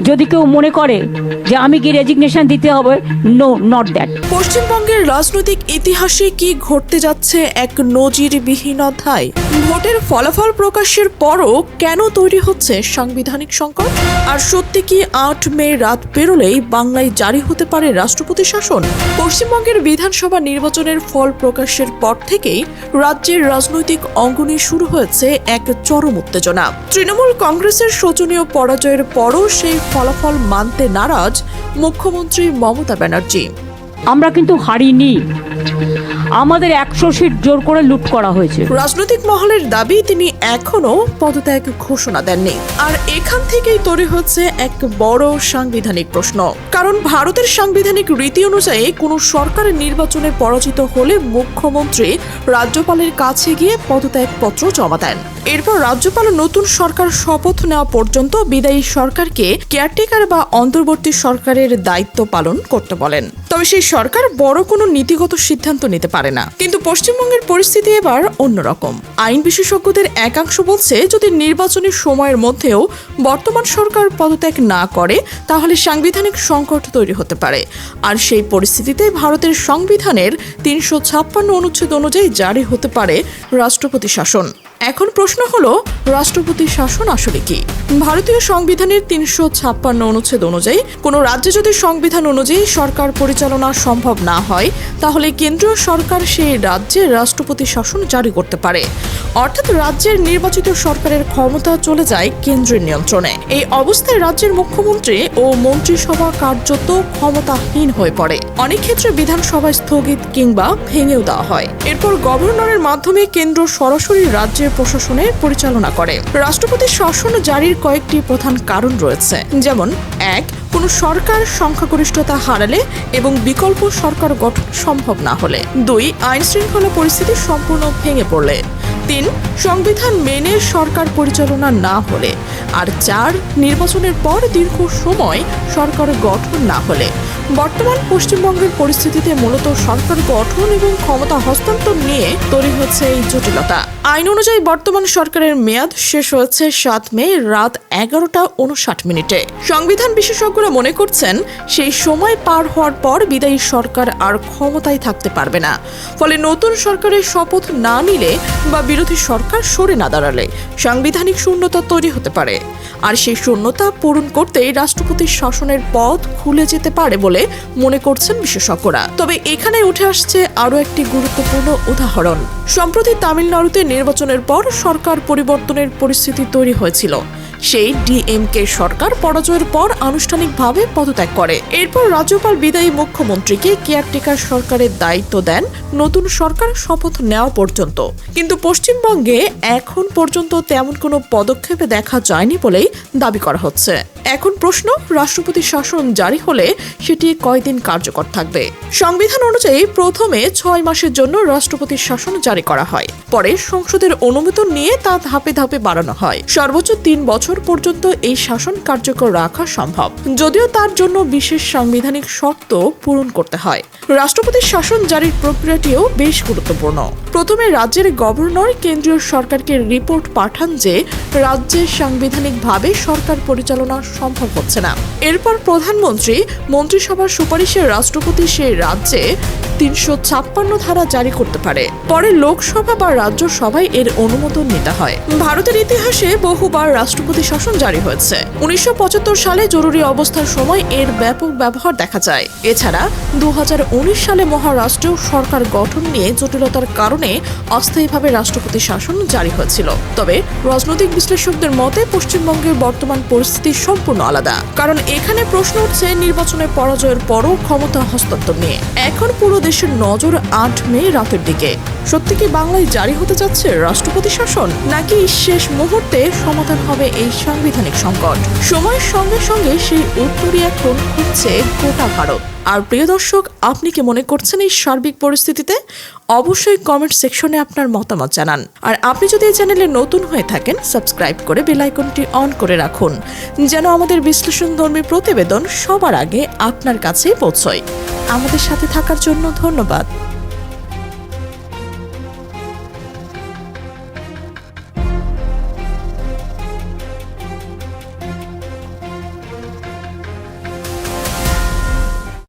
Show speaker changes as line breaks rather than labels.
যদি কেউ মনে করে যে আমি কি রেজিগনেশন দিতে হবে, নো, নট দ্যাট।
পশ্চিমবঙ্গের রাজনৈতিক ইতিহাসে কি ঘটতে যাচ্ছে এক নজিরবিহীন অধ্যায়। ভোটের ফলাফল প্রকাশের পরও কেন তৈরি হচ্ছে সাংবিধানিক সংকট? আর সত্যি কি ৮ মে রাত পেরোলেই বাংলায় জারি হতে পারে রাষ্ট্রপতি শাসন? পশ্চিমবঙ্গের বিধানসভা নির্বাচনের ফল প্রকাশের পর থেকেই রাজ্যের রাজনৈতিক অঙ্গনে শুরু হয়েছে এক চরম উত্তেজনা। তৃণমূল কংগ্রেসের শোচনীয় পরাজয়ের পরও সেই ফলাফল মানতে নারাজ মুখ্যমন্ত্রী মমতা ব্যানার্জি।
আমরা কিন্তু হারিনি, আমাদের ১০০ সিট জোর করে লুট করা হয়েছে।
রাজনৈতিক মহলের দাবি তিনি এখনো পদত্যাগ ঘোষণা দেননি। আর এখান থেকেই তৈরি হচ্ছে এক বড় সাংবিধানিক প্রশ্ন। কারণ ভারতের সাংবিধানিক রীতি অনুযায়ী কোনো সরকারের নির্বাচনে পরাজিত হলে মুখ্যমন্ত্রী রাজ্যপালের কাছে গিয়ে পদত্যাগপত্র জমা দেন। এরপর রাজ্যপাল নতুন সরকার শপথ নেওয়া পর্যন্ত বিদায়ী সরকারকে কেয়ারটেকার বা অন্তর্বর্তী সরকারের দায়িত্ব পালন করতে বলেন। তবে সেই সরকার বড় কোনো নীতিগত সিদ্ধান্ত নিতে পারে না। কিন্তু পশ্চিমবঙ্গের পরিস্থিতি এবার অন্যরকম। আইন বিশেষজ্ঞদের একাংশ বলছে, যদি নির্বাচনী সময়ের মধ্যেও বর্তমান সরকার পদত্যাগ না করে তাহলে সাংবিধানিক সংকট তৈরি হতে পারে। আর সেই পরিস্থিতিতে ভারতের সংবিধানের ৩৫৬ অনুচ্ছেদ অনুযায়ী জারি হতে পারে রাষ্ট্রপতি শাসন। এখন প্রশ্ন হলো, রাষ্ট্রপতি শাসন আসলে কি? ভারতীয় সংবিধানের ৩৫৬ অনুচ্ছেদ অনুযায়ী কোনো রাজ্যে যদি সংবিধান অনুযায়ী সরকার পরিচালনা সম্ভব না হয় তাহলে কেন্দ্রীয় সরকার সেই রাজ্যে রাষ্ট্রপতি শাসন জারি করতে পারে। অর্থাৎ রাজ্যের নির্বাচিত সরকারের ক্ষমতা চলে যায় কেন্দ্রের নিয়ন্ত্রণে। এই অবস্থায় রাজ্যের মুখ্যমন্ত্রী ও মন্ত্রিসভা কার্যত ক্ষমতাহীন হয়ে পড়ে। অনেক ক্ষেত্রে বিধানসভা স্থগিত কিংবা ভেঙেও দেওয়া হয়। এরপর গভর্নরের মাধ্যমে কেন্দ্র সরাসরি রাজ্যের প্রশাসনের পরিচালনা করে। রাষ্ট্রপতি শাসন জারির কয়েকটি প্রধান কারণ রয়েছে, যেমন ১. কোনো সরকার সংখ্যাগরিষ্ঠতা হারালে এবং বিকল্প সরকার গঠন সম্ভব না হলে। ২. আইন শৃঙ্খলা পরিস্থিতি সম্পূর্ণ ভেঙে পড়লে। ৩. সংবিধান মেনে সরকার পরিচালনা না হলে। আর ৪. নির্বাচনের পর দীর্ঘ সময় সরকার গঠন না হলে। বর্তমান পশ্চিমবঙ্গের পরিস্থিতিতে মূলত সরকার গঠন এবং ক্ষমতা হস্তান্তর নিয়ে তৈরি হচ্ছে এই জটিলতা। আইন অনুযায়ী বর্তমান সরকারের মেয়াদ শেষ হয়েছে ৭ মে রাত ১১:৫৯। সংবিধান বিশেষজ্ঞরা মনে করছেন, সেই সময় পার হওয়ার পর বিদায়ী সরকার আর ক্ষমতায় থাকতে পারবে না। ফলে নতুন সরকারের শপথ না নিলে বা বিরোধী সরকার সরে না দাঁড়ালে সাংবিধানিক শূন্যতা তৈরি হতে পারে। আর সেই শূন্যতা পূরণ করতেই রাষ্ট্রপতির শাসনের পথ খুলে যেতে পারে বলে মনে করছেন বিশেষজ্ঞরা। তবে এখানে উঠে আসছে আরও একটি গুরুত্বপূর্ণ উদাহরণ। সম্প্রতি তামিলনাড়ুতে নির্বাচনের পর সরকার পরিবর্তনের পরিস্থিতি তৈরি হয়েছিল। সেই ডিএমকে সরকার পরাজয়ের পর আনুষ্ঠানিকভাবে পদত্যাগ করে। এরপর রাজ্যপাল বিদায়ী মুখ্যমন্ত্রীকে কেয়ারটেকার সরকারের দায়িত্ব দেন নতুন সরকার শপথ নেওয়া পর্যন্ত। কিন্তু পশ্চিমবঙ্গে এখন পর্যন্ত তেমন কোনো পদক্ষেপ দেখা যায়নি বলেই দাবি করা হচ্ছে। এখন প্রশ্ন, রাষ্ট্রপতি শাসন জারি হলে সেটি কয়দিন কার্যকর থাকবে? সংবিধান অনুযায়ী প্রথমে ৬ মাসের জন্য রাষ্ট্রপতির শাসন জারি করা হয়। পরে সংসদের অনুমোদন নিয়ে তা ধাপে ধাপে বাড়ানো হয়। সর্বোচ্চ ৩ বছর পর্যন্ত এই শাসন কার্যকর রাখা সম্ভব, যদিও তার জন্য বিশেষ সাংবিধানিক শর্ত পূরণ করতে হয়। রাষ্ট্রপতির শাসন জারির প্রক্রিয়াটিও বেশ গুরুত্বপূর্ণ। প্রথমে রাজ্যের গভর্নর কেন্দ্রীয় সরকারকে রিপোর্ট পাঠান যে রাজ্যে সাংবিধানিকভাবে সরকার পরিচালনা সম্ভব হচ্ছে না। এরপর প্রধানমন্ত্রী মন্ত্রিসভার সুপারিশে রাষ্ট্রপতি সেই রাজ্যে ৩৫৬ ধারা জারি করতে পারে। পরে লোকসভা বা রাজ্যসভায় এর অনুমোদন নিতে হয়। ভারতের ইতিহাসে বহুবার রাষ্ট্রপতি শাসন জারি হয়েছে। ১৯৭৫ সালে জরুরি অবস্থার সময় এর ব্যাপক ব্যবহার দেখা যায়। এছাড়া ২০১৯ সালে মহারাষ্ট্রেও সরকার গঠন নিয়ে জটিলতার কারণে অস্থায়ীভাবে রাষ্ট্রপতি শাসন জারি হয়েছিল। তবে রাজনৈতিক বিশ্লেষকদের মতে পশ্চিমবঙ্গের বর্তমান পরিস্থিতি সম্পূর্ণ আলাদা। কারণ এখানে প্রশ্ন উঠছে নির্বাচনের পরাজয়ের পরও ক্ষমতা হস্তান্তর নিয়ে। এখন পুরো দেশের নজর ৮ মে রাতের দিকে। সত্যি কি বাংলায় জারি হতে যাচ্ছে রাষ্ট্রপতি শাসন, নাকি শেষ মুহূর্তে সমাধান হবে এই সাংবিধানিক সংকট? সময়ের সঙ্গে সঙ্গে সেই উত্তরই এখন খুঁজছে গোটা ভারত। আর প্রিয় দর্শক, আপনি কি মনে করছেন এই সার্বিক পরিস্থিতিতে? অবশ্যই কমেন্ট সেকশনে আপনার মতামত জানান। আর আপনি যদি এই চ্যানেলে নতুন হয়ে থাকেন, সাবস্ক্রাইব করে বেল আইকনটি অন করে রাখুন, যেন আমাদের বিশ্লেষণধর্মী প্রতিবেদন সবার আগে আপনার কাছেই পৌঁছয়। আমাদের সাথে থাকার জন্য ধন্যবাদ।